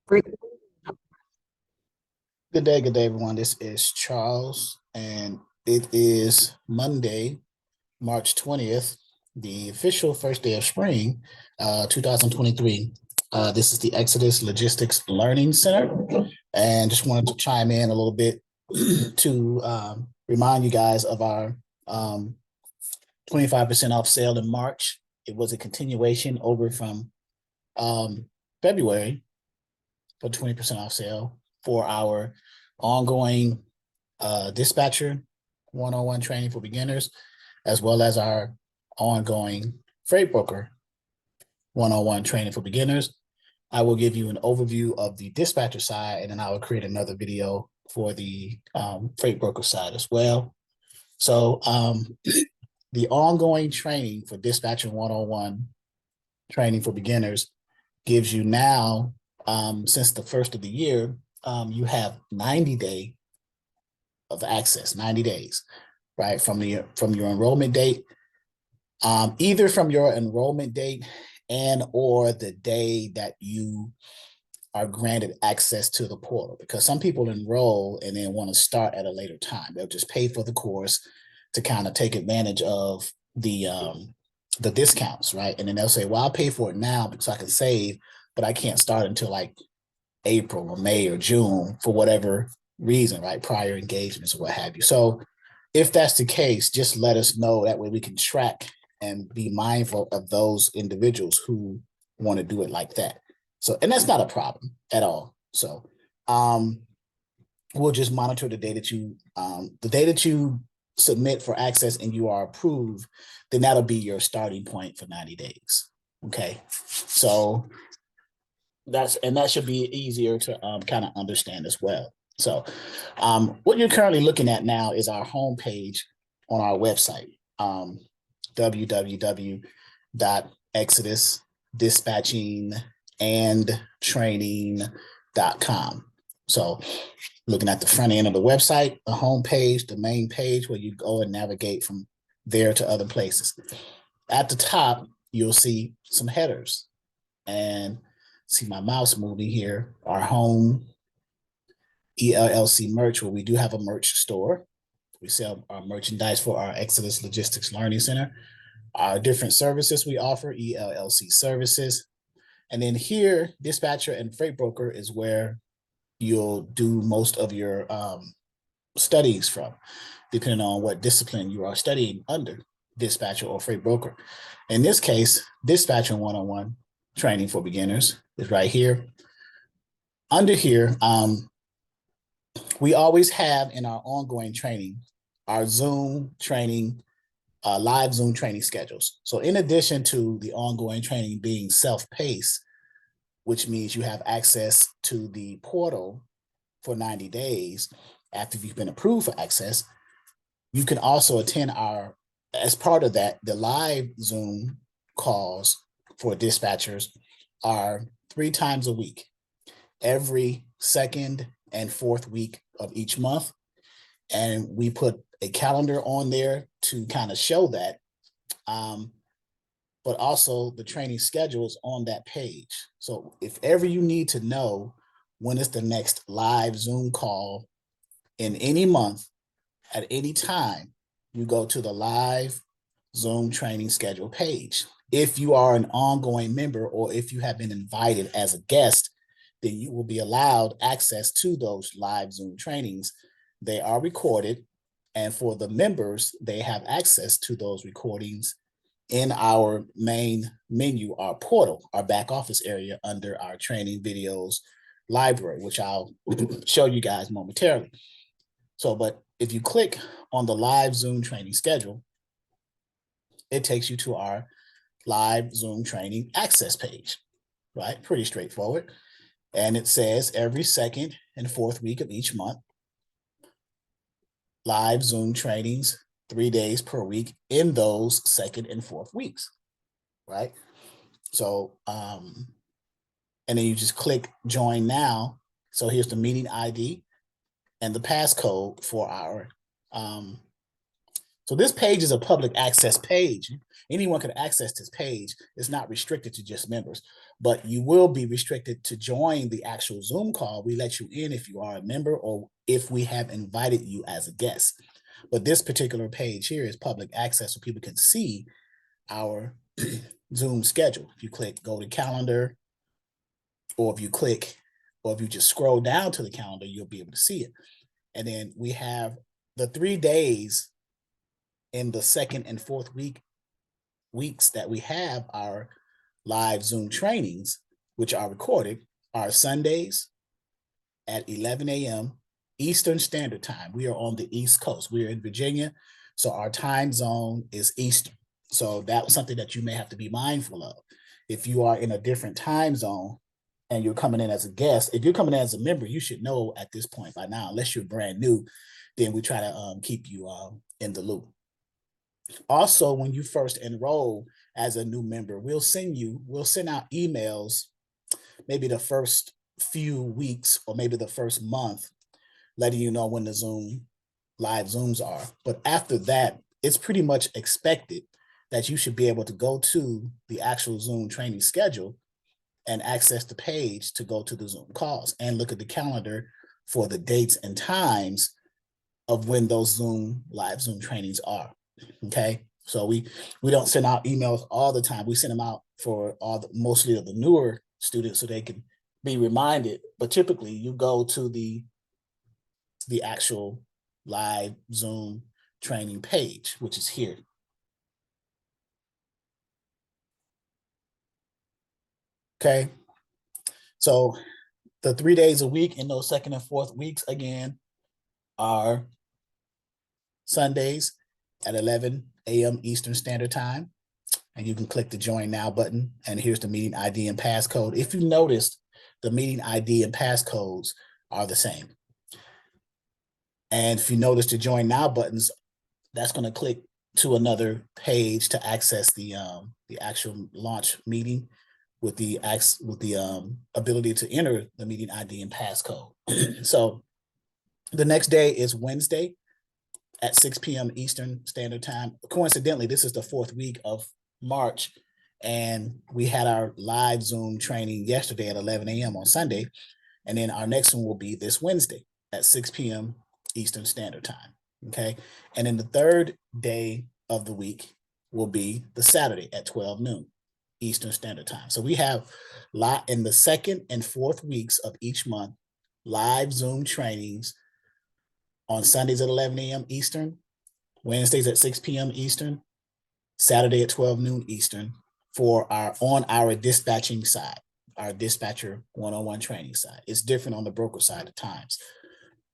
Good day, everyone. This is Charles, and it is Monday, March 20th, the official first day of spring, 2023. This is the Exodus Logistics Learning Center, and just wanted to chime in a little bit to remind you guys of our 25% off sale in March. It was a continuation over from February for 20% off sale for our ongoing dispatcher 101 training for beginners, as well as our ongoing freight broker 101 training for beginners. I will give you an overview of the dispatcher side, and then I will create another video for the freight broker side as well. So the ongoing training for dispatcher 101 training for beginners gives you now, since the first of the year, you have 90-day of access, 90 days, right? From your enrollment date, either from your enrollment date and or the day that you are granted access to the portal, because some people enroll and then want to start at a later time. They'll just pay for the course to kind of take advantage of the discounts, right? And then they'll say, well, I'll pay for it now because I can save, but I can't start until like April or May or June for whatever reason, right? Prior engagements or what have you. So if that's the case, just let us know. That way we can track and be mindful of those individuals who want to do it like that. So, and that's not a problem at all. So we'll just monitor the day that you submit for access and you are approved, then that'll be your starting point for 90 days. Okay. So that should be easier to kind of understand as well. So what you're currently looking at now is our homepage on our website, www.exodusdispatchingandtraining.com. So looking at the front end of the website, the homepage, the main page where you go and navigate from there to other places. At the top, you'll see some headers, and see my mouse moving here, our home ELLC merch, where we do have a merch store. We sell our merchandise for our Exodus Logistics Learning Center. Our different services we offer, ELLC services. And then here, dispatcher and freight broker is where you'll do most of your studies from, depending on what discipline you are studying under, dispatcher or freight broker. In this case, dispatcher 101 training for beginners is right here. Under here, we always have in our ongoing training, our Zoom training, live Zoom training schedules. So in addition to the ongoing training being self-paced, which means you have access to the portal for 90 days after you've been approved for access, you can also attend as part of that, the live Zoom calls for dispatchers are 3 times a week, every second and fourth week of each month. And we put a calendar on there to kind of show that, but also the training schedules on that page. So if ever you need to know when is the next live Zoom call in any month, at any time, you go to the live Zoom training schedule page. If you are an ongoing member or if you have been invited as a guest, then you will be allowed access to those live Zoom trainings. They are recorded, and for the members, they have access to those recordings in our main menu, our portal, our back office area under our training videos library, which I'll show you guys momentarily. So, but if you click on the live Zoom training schedule, it takes you to our live Zoom training access page, right? Pretty straightforward. And it says every second and fourth week of each month, live Zoom trainings, 3 days per week in those second and fourth weeks, right? So, and then you just click join now. So here's the meeting ID and the passcode for our So this page is a public access page. Anyone can access this page. It's not restricted to just members, but you will be restricted to join the actual Zoom call. We let you in if you are a member or if we have invited you as a guest. But this particular page here is public access so people can see our Zoom schedule. If you click go to calendar, or if you just scroll down to the calendar, you'll be able to see it. And then we have the 3 days in the second and fourth weeks that we have our live Zoom trainings, which are recorded, are Sundays at 11 a.m. Eastern Standard Time. We are on the East Coast. We are in Virginia, so our time zone is Eastern. So that was something that you may have to be mindful of. If you are in a different time zone and you're coming in as a guest, if you're coming in as a member, you should know at this point by now, unless you're brand new, then we try to keep you in the loop. Also, when you first enroll as a new member, we'll send out emails maybe the first few weeks or maybe the first month, letting you know when the live Zooms are. But after that, it's pretty much expected that you should be able to go to the actual Zoom training schedule and access the page to go to the Zoom calls and look at the calendar for the dates and times of when those live Zoom trainings are. Okay, so we don't send out emails all the time. We send them out for mostly of the newer students so they can be reminded. But typically, you go to the actual live Zoom training page, which is here. Okay, so the 3 days a week in those second and fourth weeks again are Sundays at 11 a.m. Eastern Standard Time. And you can click the join now button. And here's the meeting ID and passcode. If you noticed, the meeting ID and passcodes are the same. And if you notice the join now buttons, that's going to click to another page to access the actual launch meeting with the ability to enter the meeting ID and passcode. So the next day is Wednesday at 6 p.m. Eastern Standard Time. Coincidentally, this is the fourth week of March, and we had our live Zoom training yesterday at 11 a.m. on Sunday, and then our next one will be this Wednesday at 6 p.m. Eastern Standard Time, okay? And then the third day of the week will be the Saturday at 12 noon Eastern Standard Time. So we have in the second and fourth weeks of each month, live Zoom trainings on Sundays at 11 a.m. Eastern, Wednesdays at 6 p.m. Eastern, Saturday at 12 noon Eastern for our dispatching side, our dispatcher one-on-one training side. It's different on the broker side at times,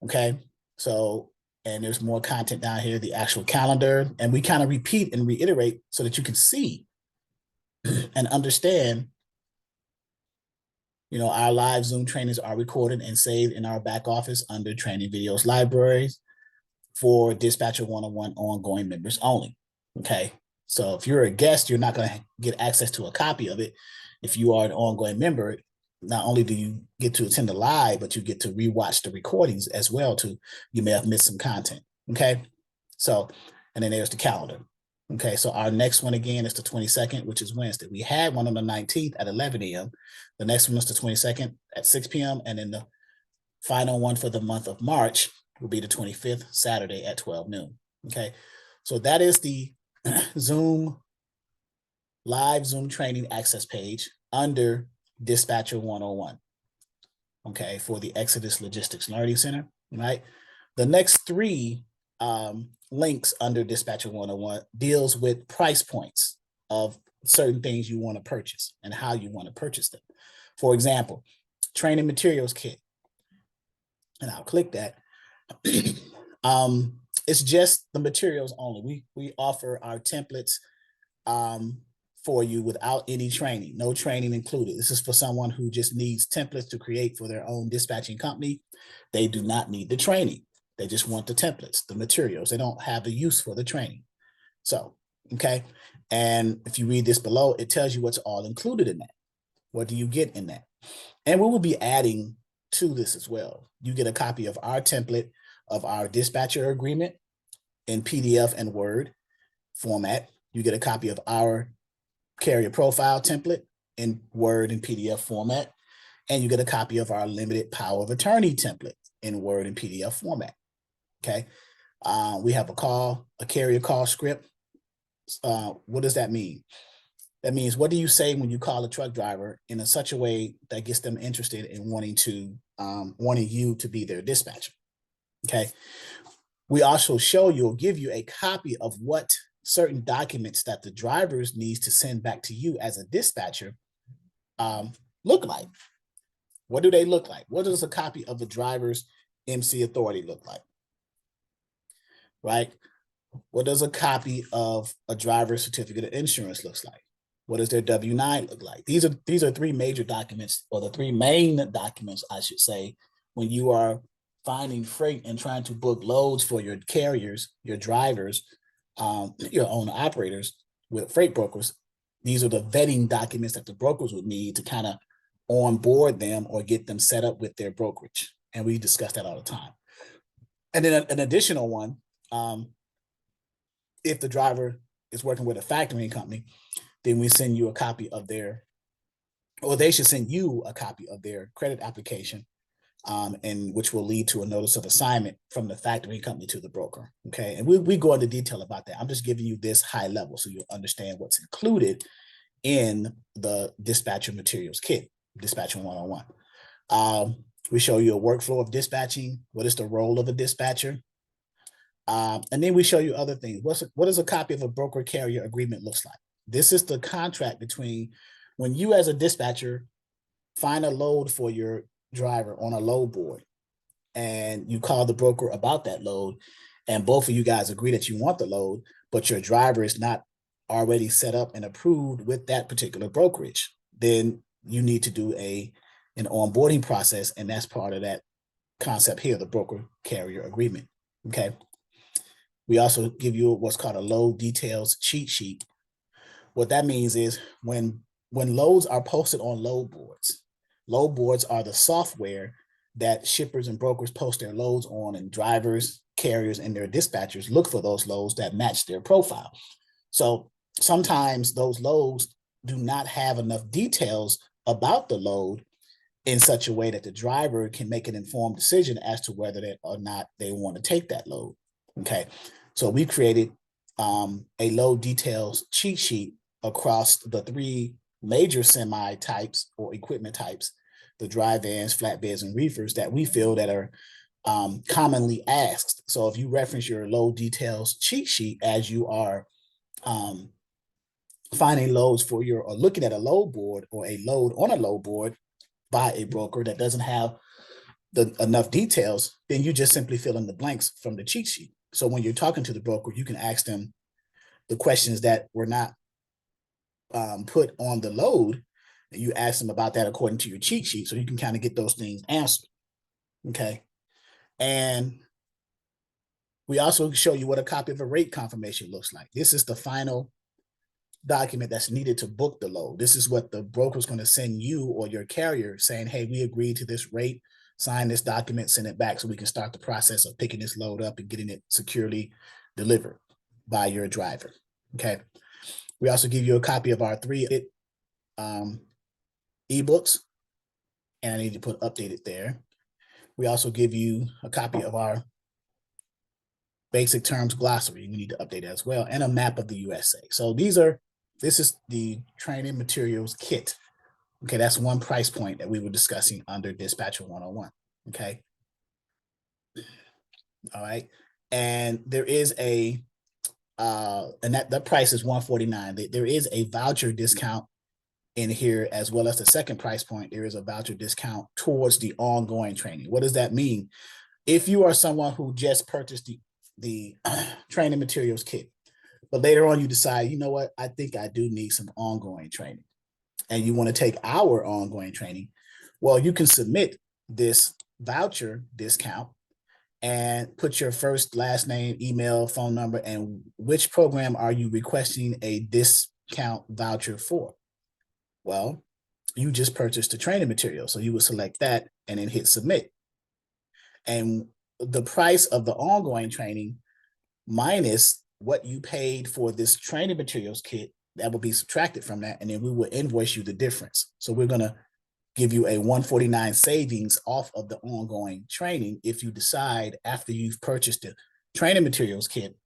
okay? So, and there's more content down here, the actual calendar, and we kind of repeat and reiterate so that you can see and understand, our live Zoom trainings are recorded and saved in our back office under training videos libraries for dispatcher one-on-one ongoing members only, okay? So if you're a guest, you're not going to get access to a copy of it. If you are an ongoing member, not only do you get to attend the live, but you get to rewatch the recordings as well too. You may have missed some content, okay? So, and then there's the calendar. Okay, so our next one again is the 22nd, which is Wednesday. We had one on the 19th at 11 a.m. The next one is the 22nd at 6 p.m. And then the final one for the month of March will be the 25th, Saturday at 12 noon. Okay, so that is the live Zoom training access page under Dispatcher 101. Okay, for the Exodus Logistics Learning Center, right? The next three links under Dispatcher 101 deals with price points of certain things you want to purchase and how you want to purchase them. For example, training materials kit. And I'll click that. It's just the materials only. We offer our templates for you without any training, no training included. This is for someone who just needs templates to create for their own dispatching company. They do not need the training. They just want the templates, the materials. They don't have the use for the training. So, okay. And if you read this below, it tells you what's all included in that. What do you get in that? And we will be adding to this as well. You get a copy of our template of our dispatcher agreement. in PDF and Word format. You get a copy of our carrier profile template in Word and PDF format. And you get a copy of our limited power of attorney template in Word and PDF format. Okay. We have a carrier call script. What does that mean? That means, what do you say when you call a truck driver in such a way that gets them interested in wanting you to be their dispatcher? Okay. We also show you or give you a copy of what certain documents that the drivers needs to send back to you as a dispatcher look like. What do they look like? What does a copy of the driver's MC authority look like? Right? What does a copy of a driver's certificate of insurance looks like? What does their W-9 look like? These are three major documents, or the three main documents, I should say, when you are finding freight and trying to book loads for your carriers, your drivers, your own operators with freight brokers. These are the vetting documents that the brokers would need to kind of onboard them or get them set up with their brokerage. And we discuss that all the time. And then an additional one, if the driver is working with a factoring company, then we send you a copy of they should send you a copy of their credit application, and which will lead to a notice of assignment from the factoring company to the broker. Okay. And we go into detail about that. I'm just giving you this high level so you'll understand what's included in the dispatcher materials kit, Dispatching 101. We show you a workflow of dispatching. What is the role of a dispatcher? And then we show you other things. What does a copy of a broker carrier agreement looks like? This is the contract between when you as a dispatcher find a load for your driver on a load board and you call the broker about that load, and both of you guys agree that you want the load, but your driver is not already set up and approved with that particular brokerage, then you need to do an onboarding process, and that's part of that concept here, the broker carrier agreement. Okay. We also give you what's called a load details cheat sheet. What that means is when loads are posted on load boards are the software that shippers and brokers post their loads on, and drivers, carriers, and their dispatchers look for those loads that match their profile. So sometimes those loads do not have enough details about the load in such a way that the driver can make an informed decision as to whether or not they want to take that load. Okay. So we created a load details cheat sheet across the three major semi types or equipment types, the dry vans, flatbeds, and reefers, that we feel that are commonly asked. So if you reference your load details cheat sheet as you are finding loads or looking at a load board or a load on a load board by a broker that doesn't have enough details, then you just simply fill in the blanks from the cheat sheet. So when you're talking to the broker, you can ask them the questions that were not put on the load, and you ask them about that according to your cheat sheet, so you can kind of get those things answered. Okay. And we also show you what a copy of a rate confirmation looks like. This is the final document that's needed to book the load. This is what the broker is going to send you or your carrier saying, hey, we agreed to this rate, sign this document, send it back so we can start the process of picking this load up and getting it securely delivered by your driver. Okay. We also give you a copy of our 3 ebooks, and I need to put updated there. We also give you a copy of our basic terms glossary. We need to update it as well, and a map of the USA. So this is the training materials kit. Okay, that's one price point that we were discussing under Dispatcher 101. Okay. All right. And there is and that price is $149. There is a voucher discount in here, as well as the second price point. There is a voucher discount towards the ongoing training. What does that mean? If you are someone who just purchased the training materials kit, but later on you decide, you know what, I think I do need some ongoing training, and you want to take our ongoing training, well, you can submit this voucher discount and put your first, last name, email, phone number, and which program are you requesting a discount voucher for? Well, you just purchased the training material, so you would select that and then hit submit. And the price of the ongoing training minus what you paid for this training materials kit. That will be subtracted from that, and then we will invoice you the difference. So we're going to give you a $149 savings off of the ongoing training if you decide after you've purchased the training materials kit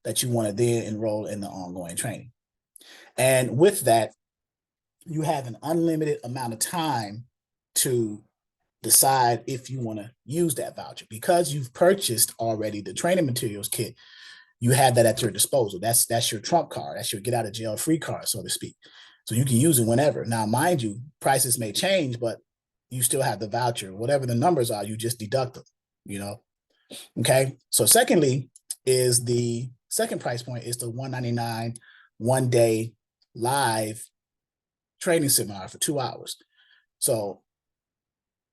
that you want to then enroll in the ongoing training. And with that, you have an unlimited amount of time to decide if you want to use that voucher. Because you've purchased already the training materials kit, you have that at your disposal. That's your trump card. That's your get out of jail free card, so to speak. So you can use it whenever. Now, mind you, prices may change, but you still have the voucher. Whatever the numbers are, you just deduct them, Okay. So secondly, is the second price point is the $199 one-day live training seminar for 2 hours. So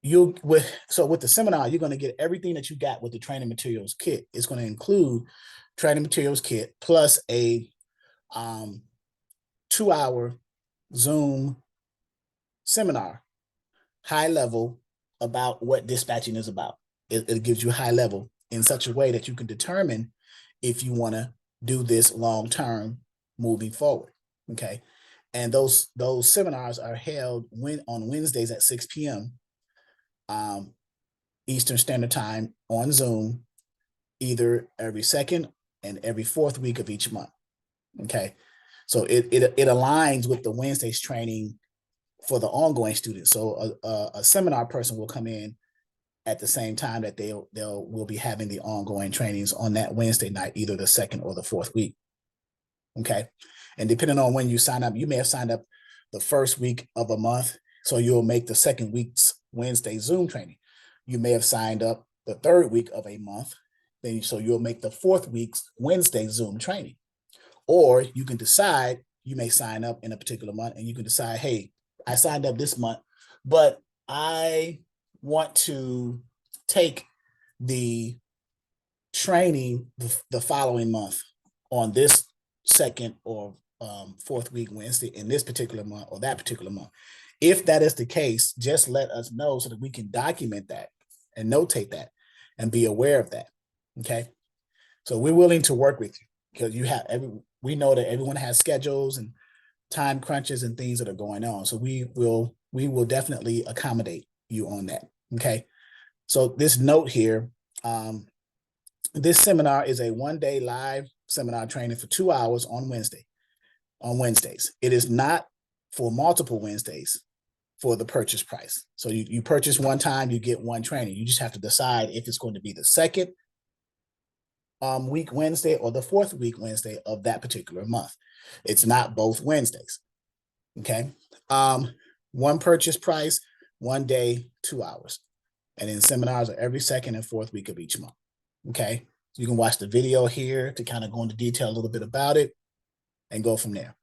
with the seminar, you're going to get everything that you got with the training materials kit. It's going to include training materials kit plus a 2-hour Zoom seminar, high level, about what dispatching is about. It gives you high level in such a way that you can determine if you want to do this long term moving forward. Okay. And those seminars are held on Wednesdays at 6 p.m. Eastern Standard Time on Zoom, either every second and every fourth week of each month. Okay. So it aligns with the Wednesdays training for the ongoing students. So a seminar person will come in at the same time that will be having the ongoing trainings on that Wednesday night, either the second or the fourth week. Okay. And depending on when you sign up, you may have signed up the first week of a month, so you'll make the second week's Wednesday Zoom training. You may have signed up the third week of a month, so you'll make the fourth week's Wednesday Zoom training. Or you can decide, you may sign up in a particular month and you can decide, hey, I signed up this month, but I want to take the training the following month on this second or fourth week Wednesday in this particular month or that particular month. If that is the case, just let us know so that we can document that and notate that and be aware of that. Okay. So we're willing to work with you because we know that everyone has schedules and time crunches and things that are going on. So we will definitely accommodate you on that. Okay. So this note here, this seminar is a one-day live seminar training for 2 hours on Wednesdays. It is not for multiple Wednesdays for the purchase price. So you purchase one time, you get one training. You just have to decide if it's going to be the second week Wednesday or the fourth week Wednesday of that particular month. It's not both Wednesdays. Okay. One purchase price, 1 day, 2 hours. And then seminars are every second and fourth week of each month. Okay. So you can watch the video here to kind of go into detail a little bit about it and go from there.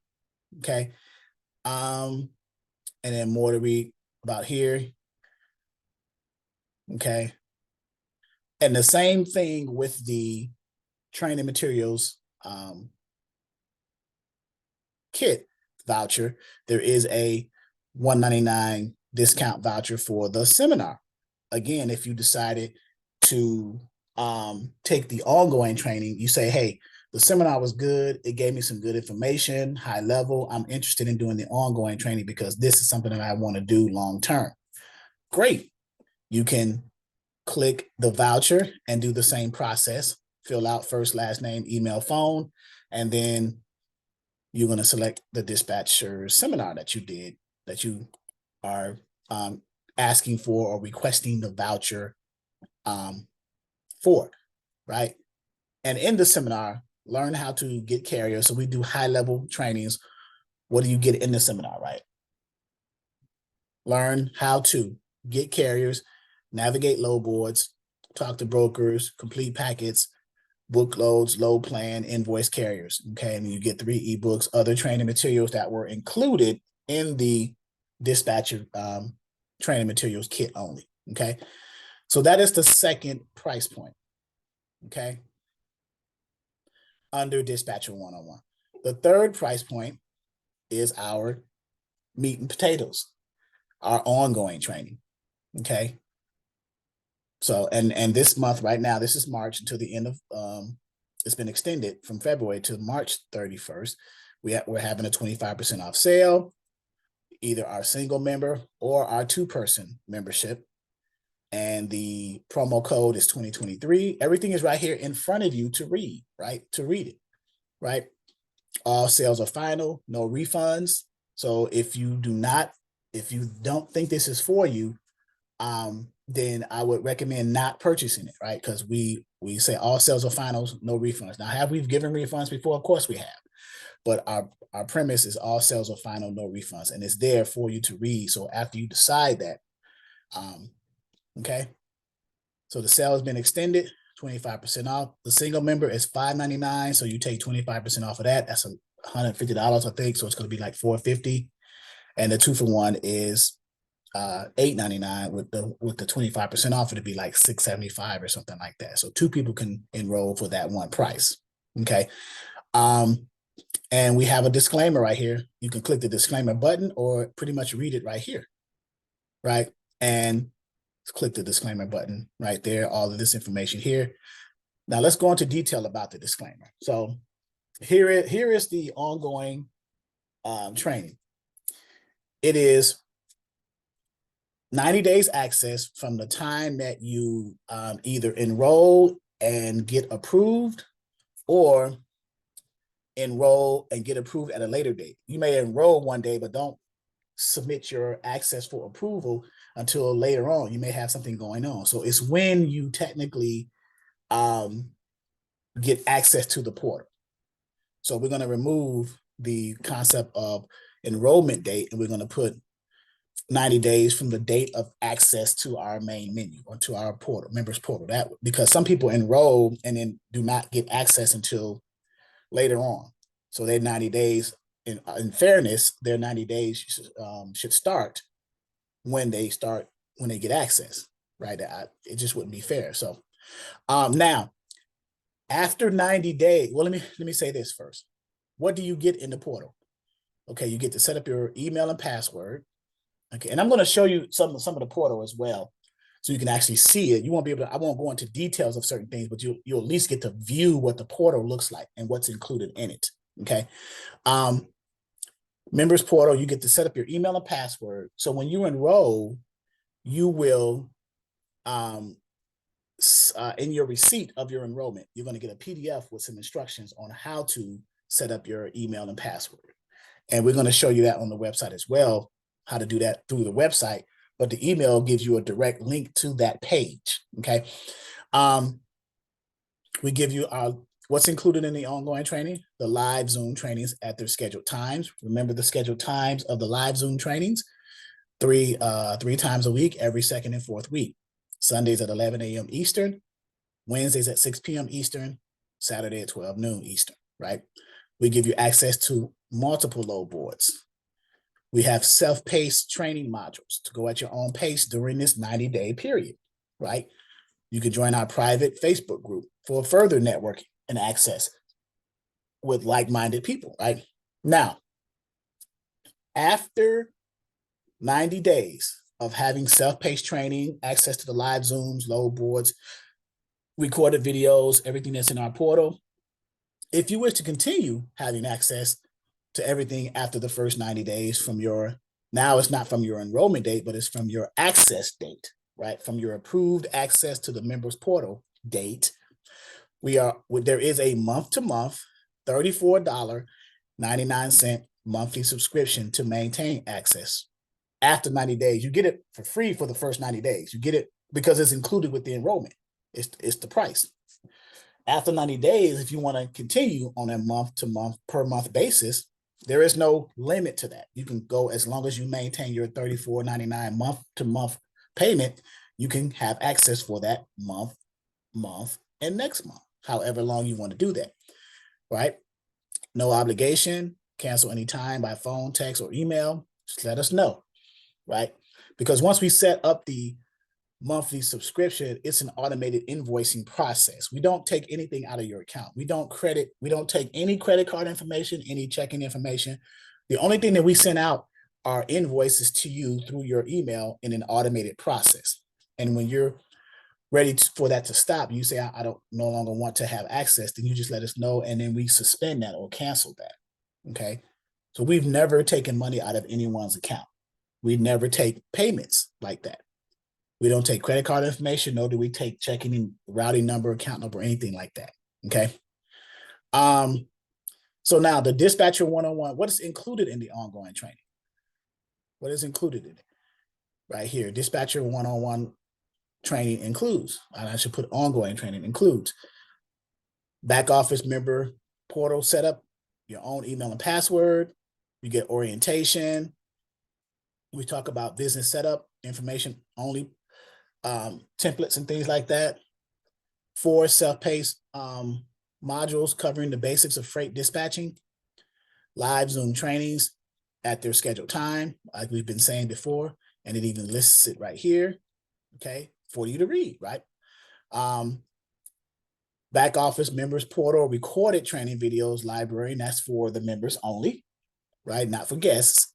Okay. And then more to read about here. Okay. And the same thing with the training materials kit voucher. There is a $199 discount voucher for the seminar. Again, if you decided to take the ongoing training, you say, hey, the seminar was good. It gave me some good information, high level. I'm interested in doing the ongoing training because this is something that I want to do long term. Great. You can click the voucher and do the same process. Fill out first, last name, email, phone, and then you're going to select the dispatcher seminar that you did, that you are asking for or requesting the voucher for, right? And in the seminar, learn how to get carriers. So we do high-level trainings. What do you get in the seminar, right? Learn how to get carriers, navigate load boards, talk to brokers, complete packets, book loads, load plan, invoice carriers. Okay, and you get 3 ebooks, other training materials that were included in the dispatcher training materials kit only. Okay, so that is the second price point. Okay, under Dispatcher 101. The third price point is our meat and potatoes, our ongoing training. Okay. So, and this month right now, this is March until the end of it's been extended from February to March 31st. We're having a 25% off sale, either our single member or our two-person membership. And the promo code is 2023. Everything is right here in front of you to read, right? To read it, right? All sales are final, no refunds. So if you don't think this is for you, then I would recommend not purchasing it, right? Because we say all sales are finals, no refunds. Now, have we given refunds before? Of course we have. But our premise is all sales are final, no refunds. And it's there for you to read. So after you decide that, okay. So the sale has been extended, 25% off. The single member is $5.99. So you take 25% off of that. That's $150, I think. So it's going to be like $450. And the 2-for-1 is $8.99 with the 25% off. It'd be like $675 or something like that. So 2 people can enroll for that one price. Okay. And we have a disclaimer right here. You can click the disclaimer button or pretty much read it right here. Right. And click the disclaimer button right there. All of this information here. Now let's go into detail about the disclaimer. So here is the ongoing training. It is 90 days access from the time that you either enroll and get approved or enroll and get approved at a later date. You may enroll one day, but don't submit your access for approval until later on. You may have something going on. So it's when you technically get access to the portal. So we're going to remove the concept of enrollment date, and we're going to put 90 days from the date of access to our main menu or to our portal, members portal. That because some people enroll and then do not get access until later on. So their 90 days, in fairness, their 90 days should start when they get access, right? It just wouldn't be fair. So now, after 90 days, well, let me say this first. What do you get in the portal? Okay, you get to set up your email and password. Okay, and I'm going to show you some of the portal as well, so you can actually see it. You won't be able to. I won't go into details of certain things, but you'll at least get to view what the portal looks like and what's included in it. Okay, members portal. You get to set up your email and password. So when you enroll, you will, in your receipt of your enrollment, you're going to get a PDF with some instructions on how to set up your email and password, and we're going to show you that on the website as well. How to do that through the website, but the email gives you a direct link to that page. Okay. We give you what's included in the ongoing training, the live Zoom trainings at their scheduled times. Remember the scheduled times of the live Zoom trainings, three times a week, every second and fourth week. Sundays at 11 a.m. Eastern, Wednesdays at 6 p.m. Eastern, Saturday at 12 noon Eastern, right? We give you access to multiple load boards. We have self-paced training modules to go at your own pace during this 90-day period, right? You can join our private Facebook group for further networking and access with like-minded people, right? Now, after 90 days of having self-paced training, access to the live Zooms, load boards, recorded videos, everything that's in our portal, if you wish to continue having access to everything after the first 90 days from now it's not from your enrollment date, but it's from your access date, right? From your approved access to the members portal date. There is a month-to-month $34.99 monthly subscription to maintain access. After 90 days, you get it for free for the first 90 days. You get it because it's included with the enrollment. It's the price. After 90 days, if you want to continue on a month-to-month per month basis, there is no limit to that. You can go as long as you maintain your $34.99 month-to-month payment. You can have access for that month, and next month, however long you want to do that, right? No obligation. Cancel anytime by phone, text, or email. Just let us know, right? Because once we set up the monthly subscription, it's an automated invoicing process. We don't take anything out of your account. We don't take any credit card information, any checking information. The only thing that we send out are invoices to you through your email in an automated process. And when you're ready for that to stop, you say, I don't no longer want to have access, then you just let us know, and then we suspend that or cancel that. Okay. So we've never taken money out of anyone's account. We never take payments like that. We don't take credit card information, nor do we take checking, routing number, account number, anything like that. Okay. So now the dispatcher one-on-one, what is included in the ongoing training? What is included in it? Right here, dispatcher one-on-one training includes, and I should put ongoing training includes, back office member portal setup, your own email and password. You get orientation. We talk about business setup, information only, templates and things like that. 4 self-paced modules covering the basics of freight dispatching. Live Zoom trainings at their scheduled time, like we've been saying before, and it even lists it right here, okay, for you to read, right? Back office members portal recorded training videos library, and that's for the members only, right? Not for guests.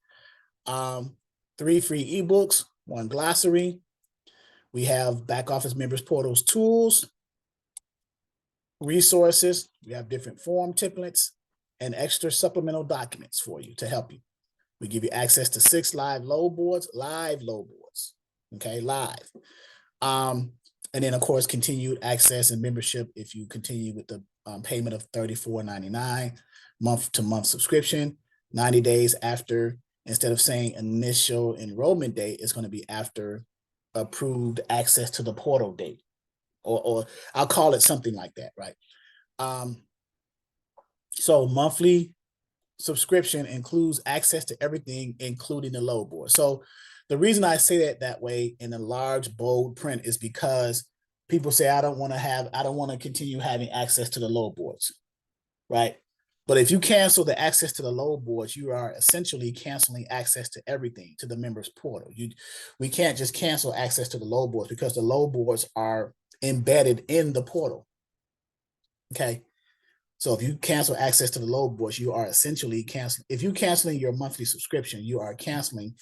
3 free ebooks, 1 glossary. We have back office members portals tools, resources. We have different form templates and extra supplemental documents for you to help you. We give you access to 6 live load boards, okay, live. And then, of course, continued access and membership if you continue with the payment of $34.99 month-to-month subscription. 90 days after, instead of saying initial enrollment date, it's going to be after approved access to the portal date, or I'll call it something like that, right? So monthly subscription includes access to everything, including the load board. So the reason I say that way in a large, bold print is because people say, I don't want to continue having access to the load boards, right? But if you cancel the access to the load boards, you are essentially canceling access to everything, to the members portal. We can't just cancel access to the load boards because the load boards are embedded in the portal, okay? So if you cancel access to the load boards, you are essentially canceling. If you're canceling your monthly subscription, you are canceling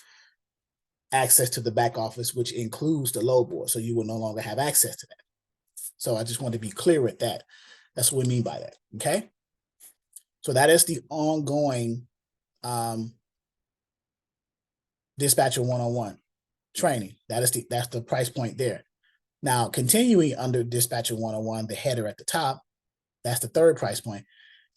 access to the back office, which includes the load board. So you will no longer have access to that. So I just want to be clear with that. That's what we mean by that, okay? So that is the ongoing dispatcher one-on-one training. That's the price point there. Now, continuing under dispatcher one-on-one, the header at the top, that's the 3rd price point.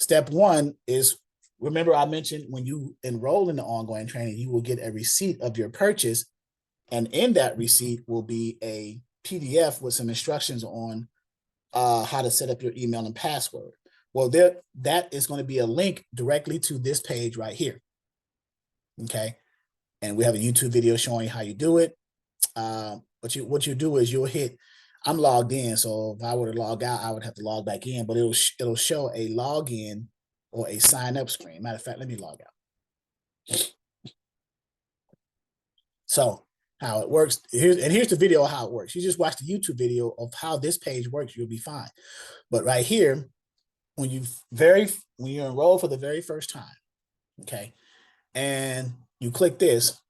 Step 1 is, remember I mentioned when you enroll in the ongoing training, you will get a receipt of your purchase. And in that receipt will be a PDF with some instructions on how to set up your email and password. Well, that is going to be a link directly to this page right here. Okay. And we have a YouTube video showing how you do it. But what you do is you'll hit, I'm logged in. So if I were to log out, I would have to log back in, but it'll show a login or a sign up screen. Matter of fact, let me log out. So how it works, here's the video of how it works. You just watch the YouTube video of how this page works, you'll be fine. But right here, when you enroll for the very first time, okay, and you click this,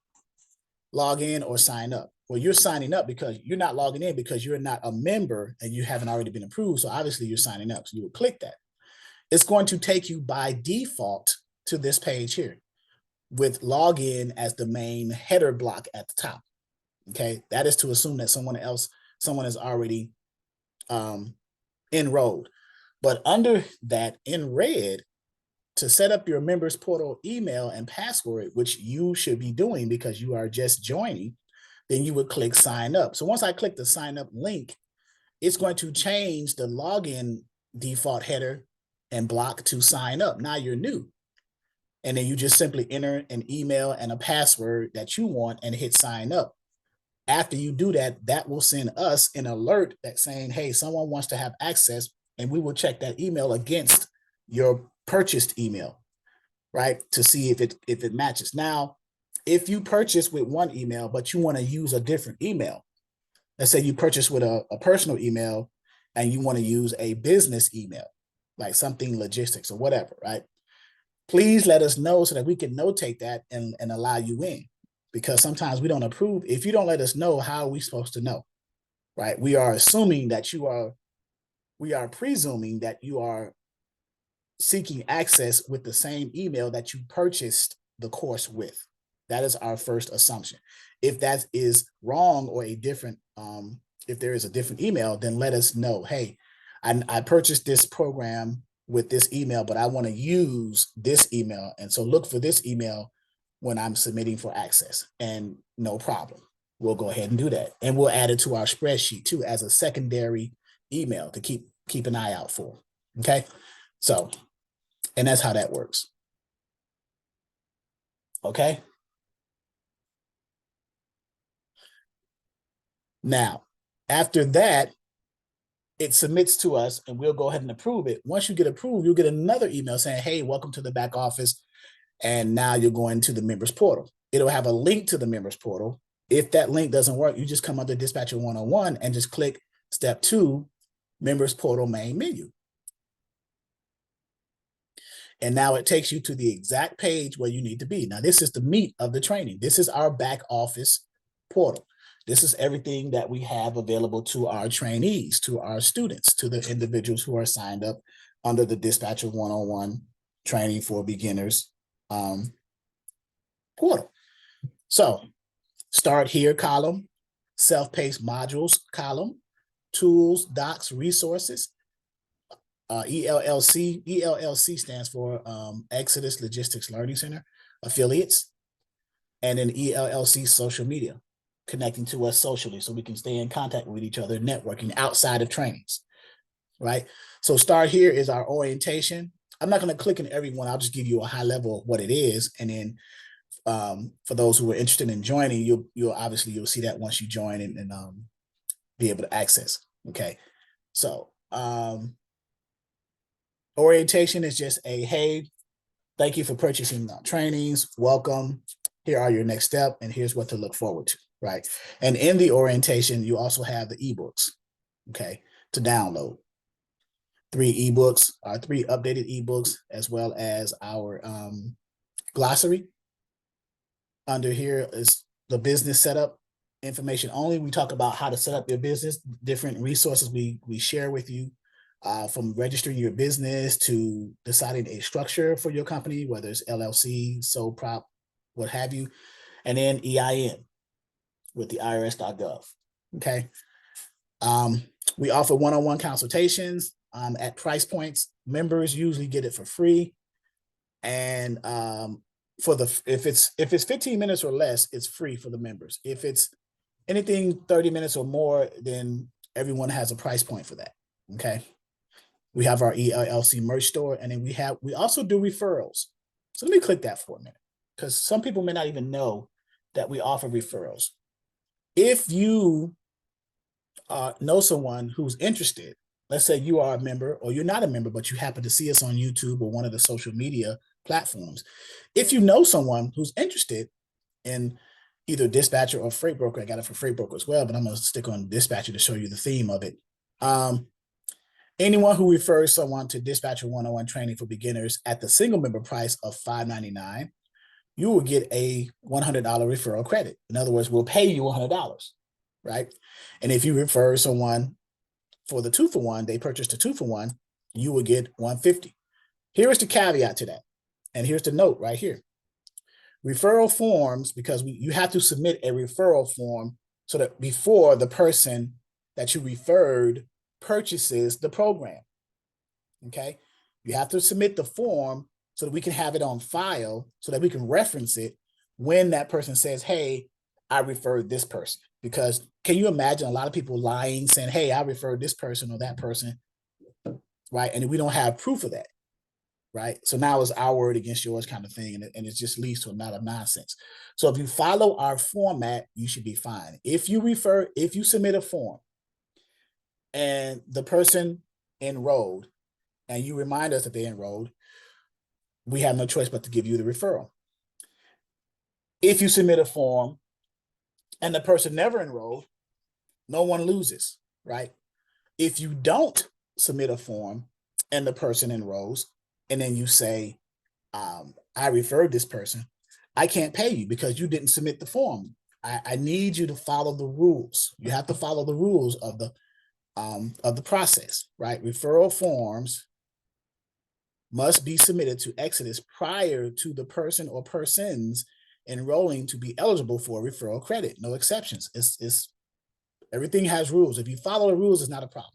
log in or sign up. Well, you're signing up because you're not logging in because you're not a member and you haven't already been approved. So obviously you're signing up. So you would click that. It's going to take you by default to this page here with login as the main header block at the top. Okay, that is to assume that someone is already enrolled. But under that, in red, to set up your members portal email and password, which you should be doing because you are just joining, then you would click sign up. So once I click the sign up link, it's going to change the login default header and block to sign up. Now you're new. And then you just simply enter an email and a password that you want and hit sign up. After you do that, that will send us an alert that's saying, hey, someone wants to have access, and we will check that email against your purchased email, right? To see if it matches. Now, if you purchase with one email, but you want to use a different email, let's say you purchase with a personal email and you want to use a business email, like something logistics or whatever, right? Please let us know so that we can notate that and allow you in, because sometimes we don't approve. If you don't let us know, how are we supposed to know? right? We are presuming that you are seeking access with the same email that you purchased the course with. That is our first assumption. If that is wrong or if there is a different email, then let us know. Hey, I purchased this program with this email, but I want to use this email. And so look for this email when I'm submitting for access, and no problem. We'll go ahead and do that. And we'll add it to our spreadsheet too as a secondary email to keep an eye out for. Okay. So, and that's how that works. Okay. Now, after that, it submits to us and we'll go ahead and approve it. Once you get approved, you'll get another email saying, hey, welcome to the back office. And now you're going to the members portal. It'll have a link to the members portal. If that link doesn't work, you just come under Dispatcher 101 and just click step 2, members portal main menu. And now it takes you to the exact page where you need to be. Now, this is the meat of the training. This is our back office portal. This is everything that we have available to our trainees, to our students, to the individuals who are signed up under the Dispatcher 101 training for beginners portal. So start here column, self-paced modules column, tools, docs, resources, ELLC. ELLC stands for Exodus Logistics Learning Center affiliates, and then ELLC social media, connecting to us socially so we can stay in contact with each other, networking outside of trainings, right? So start here is our orientation. I'm not going to click in every one. I'll just give you a high level of what it is. And then for those who are interested in joining, you'll see that once you join and be able to access. Okay. So orientation is just a, hey, thank you for purchasing trainings. Welcome. Here are your next step, and here's what to look forward to, right? And in the orientation, you also have the ebooks, okay, to download. 3 ebooks, 3 updated ebooks, as well as our glossary. Under here is the business setup information only. We talk about how to set up your business, different resources we share with you, from registering your business to deciding a structure for your company, whether it's LLC, sole prop, what have you, and then EIN with the irs.gov. Okay. We offer one-on-one consultations at price points. Members usually get it for free. And if it's 15 minutes or less, it's free for the members. If it's anything 30 minutes or more, then everyone has a price point for that. Okay. We have our ELLC merch store, and then we also do referrals. So let me click that for a minute, because some people may not even know that we offer referrals. If you know someone who's interested, let's say you are a member or you're not a member, but you happen to see us on YouTube or one of the social media platforms. If you know someone who's interested in either Dispatcher or Freight Broker, I got it for Freight Broker as well, but I'm going to stick on Dispatcher to show you the theme of it. Anyone who refers someone to Dispatcher 101 training for beginners at the single member price of $5.99, you will get a $100 referral credit. In other words, we'll pay you $100, right? And if you refer someone for the 2-for-1, they purchased a 2-for-1, you will get $150. Here is the caveat to that. And here's the note right here. Referral forms, because you have to submit a referral form so that before the person that you referred purchases the program. Okay. You have to submit the form so that we can have it on file so that we can reference it when that person says, hey, I referred this person. Because can you imagine a lot of people lying, saying, hey, I referred this person or that person, right? And we don't have proof of that, right? So now it's our word against yours kind of thing, and it just leads to a lot of nonsense. So if you follow our format, you should be fine. If you submit a form and the person enrolled and you remind us that they enrolled, we have no choice but to give you the referral. If you submit a form and the person never enrolled, no one loses, right? If you don't submit a form and the person enrolls, and then you say, I referred this person, I can't pay you because you didn't submit the form. I need you to follow the rules. You have to follow the rules of the process, right? Referral forms must be submitted to Exodus prior to the person or persons enrolling to be eligible for referral credit. No exceptions. It's everything has rules. If you follow the rules, it's not a problem.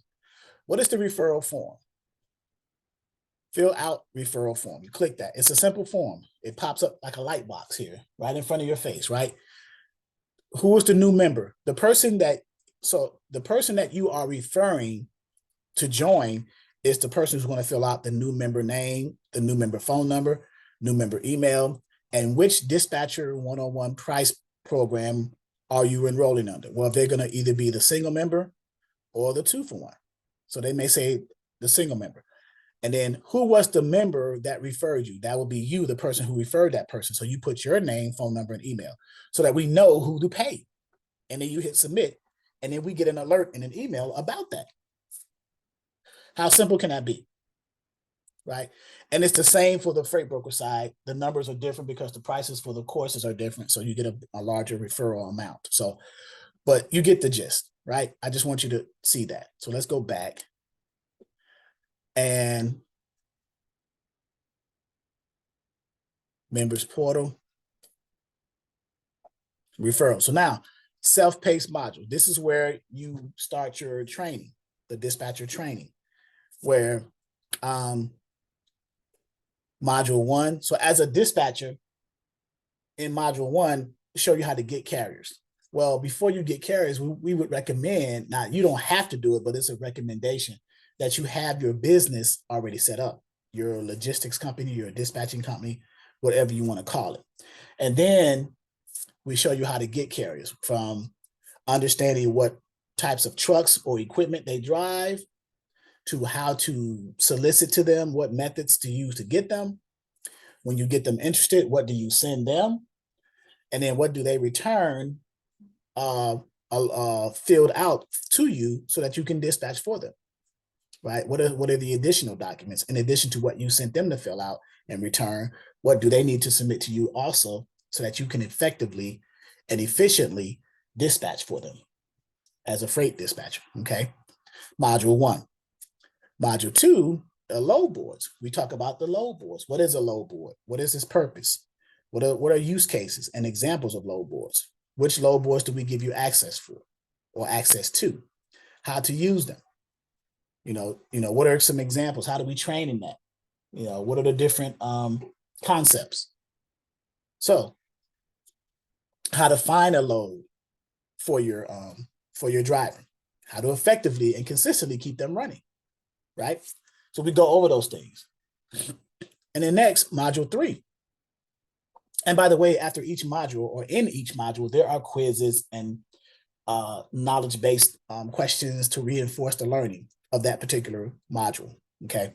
What is the referral form? Fill out referral form. You click that. It's a simple form. It pops up like a light box here, right in front of your face, right? Who is the new member? The person that you are referring to join is the person who's going to fill out the new member name, the new member phone number, new member email, and which dispatcher one-on-one price program are you enrolling under? Well, they're going to either be the single member or the 2-for-1. So they may say the single member. And then who was the member that referred you? That would be you, the person who referred that person. So you put your name, phone number, and email so that we know who to pay. And then you hit submit, and then we get an alert in an email about that. How simple can that be? Right? And it's the same for the freight broker side. The numbers are different because the prices for the courses are different. So you get a larger referral amount. So, but you get the gist, right? I just want you to see that. So let's go back. And members portal, referral. So now self-paced module. This is where you start your training, the dispatcher training, where module 1. So as a dispatcher in module 1, show you how to get carriers. Well, before you get carriers, we would recommend, now you don't have to do it, but it's a recommendation that you have your business already set up, your logistics company, your dispatching company, whatever you want to call it. And then we show you how to get carriers, from understanding what types of trucks or equipment they drive, to how to solicit to them, what methods to use to get them. When you get them interested, what do you send them? And then what do they return filled out to you so that you can dispatch for them, right? What are the additional documents in addition to what you sent them to fill out and return? What do they need to submit to you also so that you can effectively and efficiently dispatch for them as a freight dispatcher, okay? Module 1. Module 2, load boards. We talk about the load boards. What is a load board? What is its purpose? What are use cases and examples of load boards? Which load boards do we give you access for or access to? How to use them? You know, what are some examples? How do we train in that? You know, what are the different concepts? So, how to find a load for your driver? How to effectively and consistently keep them running, right? So we go over those things. And then next, module 3. And by the way, after each module or in each module, there are quizzes and knowledge-based questions to reinforce the learning of that particular module, okay?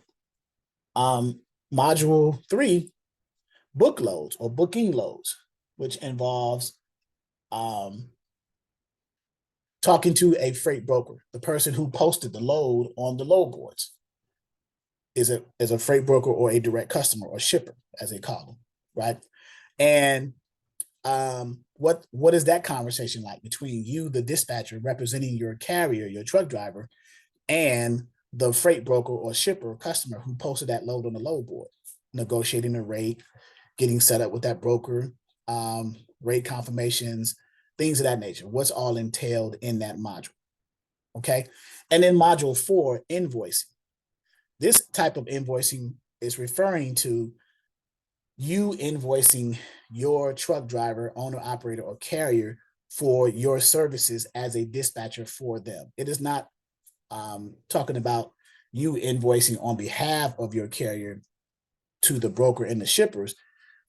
Module 3, book loads or booking loads, which involves talking to a freight broker. The person who posted the load on the load boards is a freight broker or a direct customer or shipper, as they call them, right? And what is that conversation like between you, the dispatcher, representing your carrier, your truck driver, and the freight broker or shipper or customer who posted that load on the load board? Negotiating a rate, getting set up with that broker, rate confirmations, things of that nature. What's all entailed in that module, okay? And then module 4, invoicing. This type of invoicing is referring to you invoicing your truck driver, owner, operator, or carrier for your services as a dispatcher for them. It is not talking about you invoicing on behalf of your carrier to the broker and the shippers.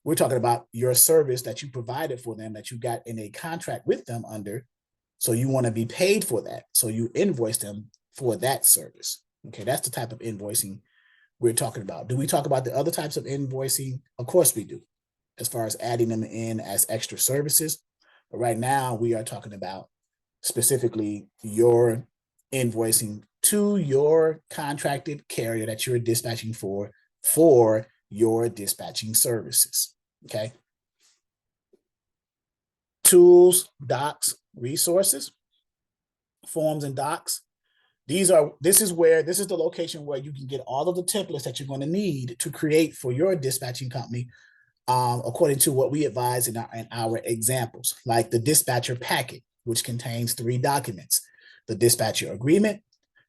We're talking about your service that you provided for them, that you got in a contract with them under. So you want to be paid for that. So you invoice them for that service. Okay, that's the type of invoicing we're talking about. Do we talk about the other types of invoicing? Of course we do, as far as adding them in as extra services. But right now we are talking about specifically your invoicing to your contracted carrier that you're dispatching for your dispatching services, okay? tools, docs, resources, forms and docs. This is the location where you can get all of the templates that you're going to need to create for your dispatching company, according to what we advise in our examples, like the dispatcher packet, which contains 3 documents: the dispatcher agreement,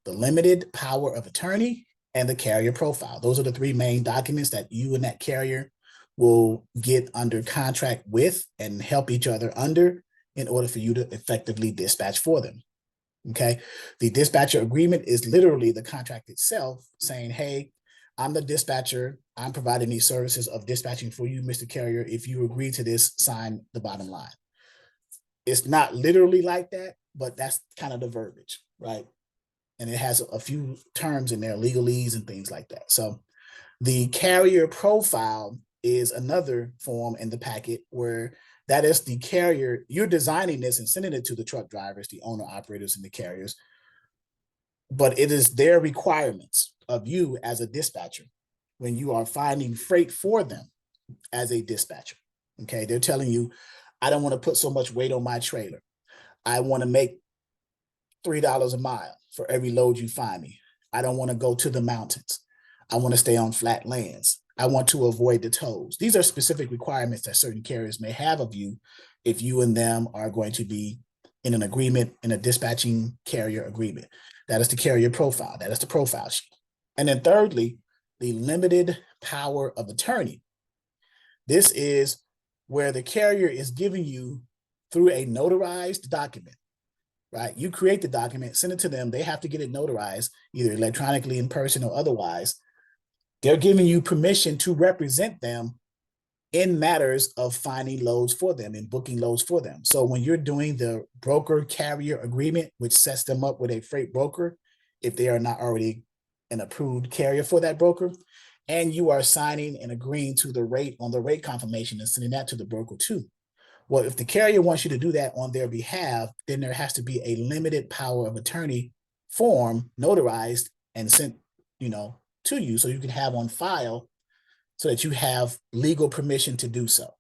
the limited power of attorney, and the carrier profile. Those are the 3 main documents that you and that carrier will get under contract with and help each other under in order for you to effectively dispatch for them. Okay. The dispatcher agreement is literally the contract itself saying, hey, I'm the dispatcher. I'm providing these services of dispatching for you, Mr. Carrier. If you agree to this, sign the bottom line. It's not literally like that, but that's kind of the verbiage, right? And it has a few terms in there, legalese and things like that. So the carrier profile is another form in the packet where that is the carrier. You're designing this and sending it to the truck drivers, the owner operators, and the carriers. But it is their requirements of you as a dispatcher when you are finding freight for them as a dispatcher. Okay, they're telling you, I don't want to put so much weight on my trailer. I want to make $3 a mile for every load you find me. I don't want to go to the mountains. I want to stay on flat lands. I want to avoid the tows. These are specific requirements that certain carriers may have of you if you and them are going to be in an agreement, in a dispatching carrier agreement. That is the carrier profile. That is the profile sheet. And then thirdly, the limited power of attorney. This is where the carrier is giving you, through a notarized document, right? You create the document, send it to them. They have to get it notarized, either electronically, in person, or otherwise. They're giving you permission to represent them in matters of finding loads for them and booking loads for them. So when you're doing the broker carrier agreement, which sets them up with a freight broker, if they are not already an approved carrier for that broker, and you are signing and agreeing to the rate on the rate confirmation and sending that to the broker too. Well, if the carrier wants you to do that on their behalf, then there has to be a limited power of attorney form notarized and sent, to you, so you can have on file, so that you have legal permission to do so.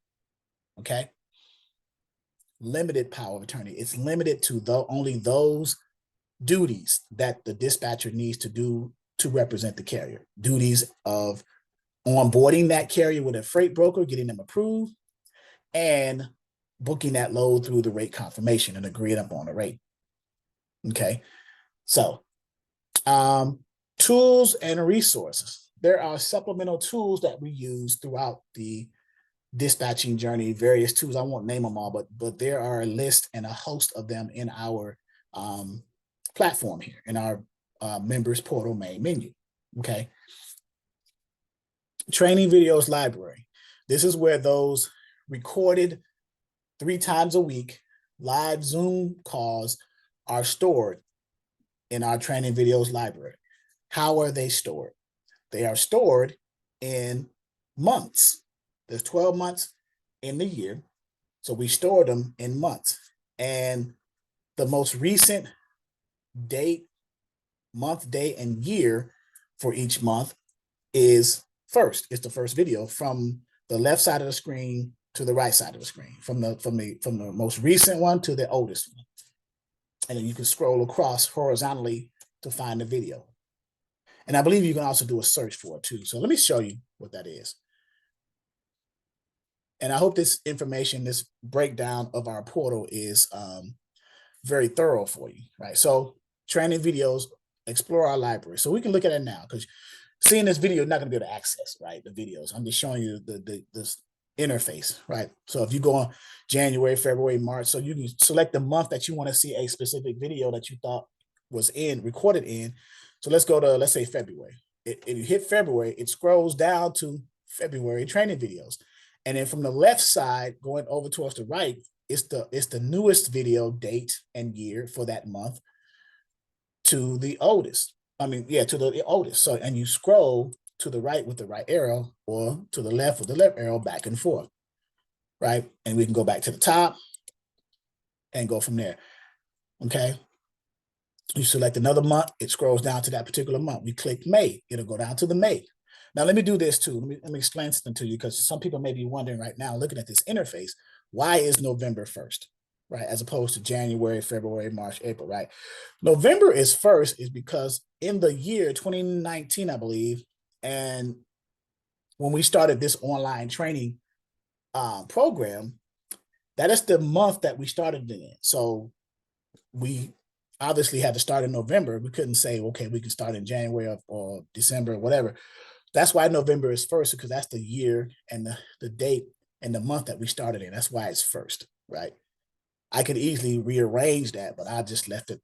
Okay. Limited power of attorney. It's limited to only those duties that the dispatcher needs to do to represent the carrier. Duties of onboarding that carrier with a freight broker, getting them approved, and booking that load through the rate confirmation and agreeing upon a rate. Okay. So, tools and resources. There are supplemental tools that we use throughout the dispatching journey, various tools. I won't name them all, but there are a list and a host of them in our platform here, in our members portal main menu. Okay. Training videos library. This is where those recorded 3 times a week live Zoom calls are stored in our training videos library. How are they stored? They are stored in months. There's 12 months in the year, so we store them in months. And the most recent date, month, day, and year for each month is first. It's the first video from the left side of the screen to the right side of the screen, from the most recent one to the oldest one. And then you can scroll across horizontally to find the video. And I believe you can also do a search for it too. So let me show you what that is. And I hope this information, this breakdown of our portal is very thorough for you, right? So training videos, explore our library. So we can look at it now, because seeing this video, you're not going to be able to access, right, the videos. I'm just showing you the interface, right? So if you go on January, February, March, so you can select the month that you want to see a specific video that you thought was recorded in. So let's go to, let's say, February. If you hit February, it scrolls down to February training videos. And then from the left side, going over towards the right, it's the newest video date and year for that month to the oldest. To the oldest. So, and you scroll to the right with the right arrow, or to the left with the left arrow, back and forth, right? And we can go back to the top and go from there, okay? You select another month, it scrolls down to that particular month. We click May, it'll go down to the May. Now, let me do this too. Let me explain something to you, because some people may be wondering right now, looking at this interface, Why is November 1st, right? As opposed to January, February, March, April, right? November is first is because in the year 2019, I believe, and when we started this online training program, that is the month that we started in. So we obviously had to start in November. We couldn't say, okay, we can start in January or December or whatever. That's why November is first, because that's the year and the date and the month that we started in. That's why it's first, right? I could easily rearrange that, but I just left it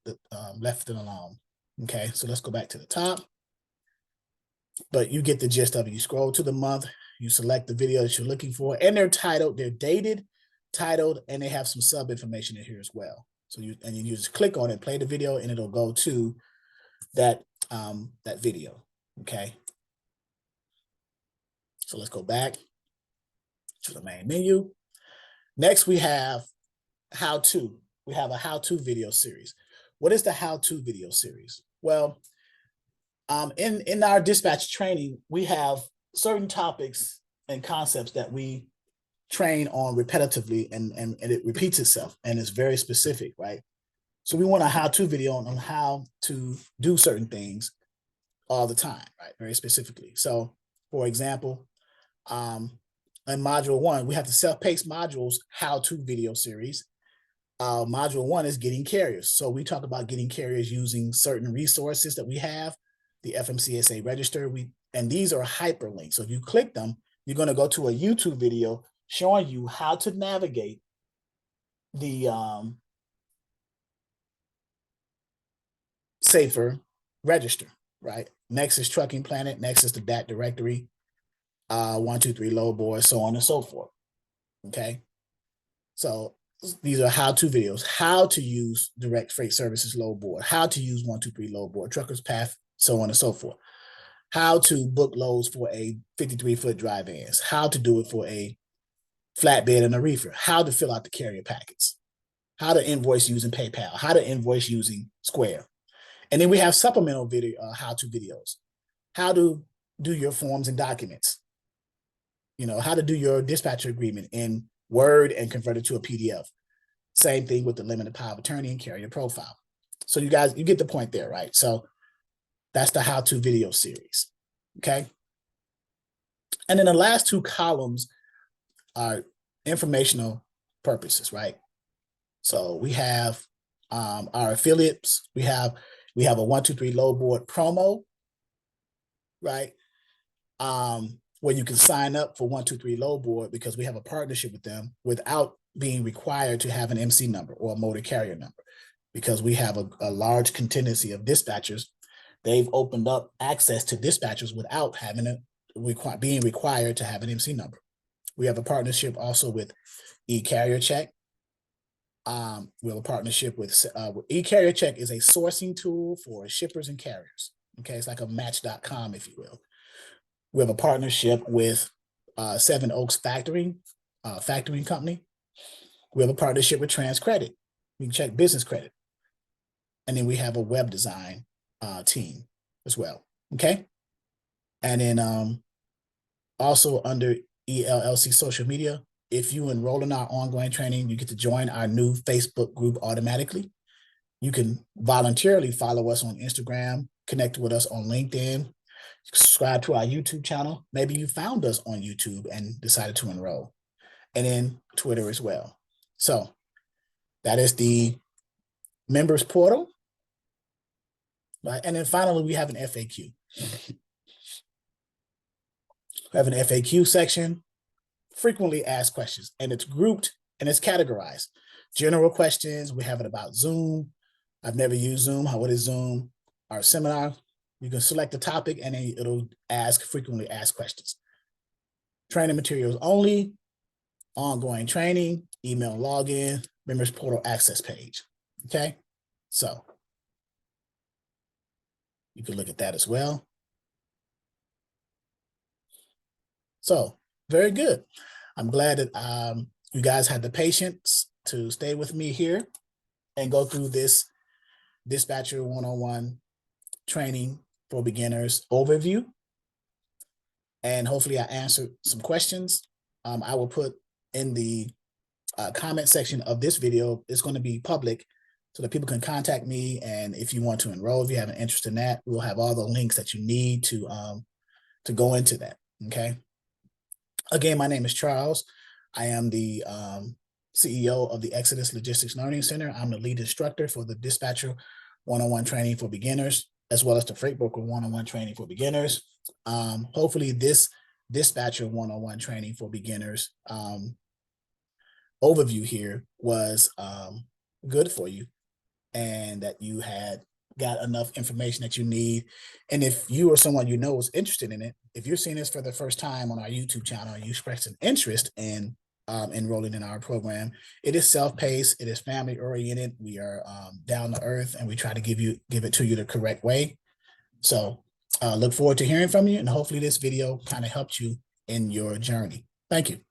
alone. Okay, so let's go back to the top. But you get the gist of it. You scroll to the month, you select the video that you're looking for, and they're titled, they're dated, titled, and they have some sub information in here as well. So you just click on it, play the video, and it'll go to that that video. Okay. So let's go back to the main menu. Next, we have how-to. We have a how-to video series. What is the how-to video series? Well, in our dispatch training, we have certain topics and concepts that we train on repetitively, and it repeats itself, and it's very specific, right? So we want a how-to video on how to do certain things all the time, right? Very specifically. So, for example, in module 1, we have the self-paced modules how-to video series. Module 1 is getting carriers. So we talk about getting carriers using certain resources that we have, the FMCSA register. And these are hyperlinks. So if you click them, you're going to go to a YouTube video showing you how to navigate the safer register, right? Next is Trucking Planet. Next is the DAT directory, 123 load board, so on and so forth. Okay. So these are how-to videos, how to use direct freight services load board, how to use 123 load board, trucker's path, so on and so forth. How to book loads for a 53-foot dry vans, how to do it for a flatbed and a reefer, how to fill out the carrier packets, how to invoice using PayPal, how to invoice using Square. And then we have supplemental video, how-to videos, how to do your forms and documents, how to do your dispatcher agreement in Word and convert it to a PDF. Same thing with the limited power of attorney and carrier profile. So you guys, you get the point there, right? So that's the how-to video series, okay? And then the last two columns are informational purposes, right? So we have our affiliates. We have a 123 load board promo, right? Where you can sign up for 123 load board because we have a partnership with them without being required to have an MC number or a motor carrier number, because we have a large contingency of dispatchers. They've opened up access to dispatchers without having being required to have an MC number. We have a partnership also with eCarrier Check. We have a partnership with eCarrier Check is a sourcing tool for shippers and carriers. Okay, it's like a Match.com, if you will. We have a partnership with Seven Oaks Factoring Company. We have a partnership with TransCredit. We can check business credit. And then we have a web design team as well, okay? And then also under ELLC social media, if you enroll in our ongoing training, you get to join our new Facebook group automatically. You can voluntarily follow us on Instagram, connect with us on LinkedIn, subscribe to our YouTube channel. Maybe you found us on YouTube and decided to enroll, and then Twitter as well. So that is the members portal, right? And then finally, we have an FAQ. We have an FAQ section, frequently asked questions, and it's grouped and it's categorized. General questions, we have it about Zoom. I've never used Zoom. What is Zoom? Our seminar. You can select the topic and then it'll ask frequently asked questions. Training materials only, ongoing training, email login, members portal access page. Okay, so you can look at that as well. So very good. I'm glad that you guys had the patience to stay with me here and go through this Dispatcher 101 training for beginners overview. And hopefully I answered some questions. I will put in the comment section of this video is going to be public so that people can contact me. And if you want to enroll, if you have an interest in that, we'll have all the links that you need to go into that. Okay. Again, my name is Charles. I am the CEO of the Exodus Logistics Learning Center. I'm the lead instructor for the Dispatcher One-on-One Training for Beginners, as well as the Freight Broker One-on-One Training for Beginners. Hopefully this Dispatcher One-on-One Training for Beginners overview here was good for you, and that you had got enough information that you need. And if you or someone you know is interested in it, if you're seeing this for the first time on our YouTube channel and you express an interest in enrolling in our program, it is self-paced, it is family-oriented, we are down to earth, and we try to give it to you the correct way. So look forward to hearing from you, and hopefully this video kind of helped you in your journey. Thank you.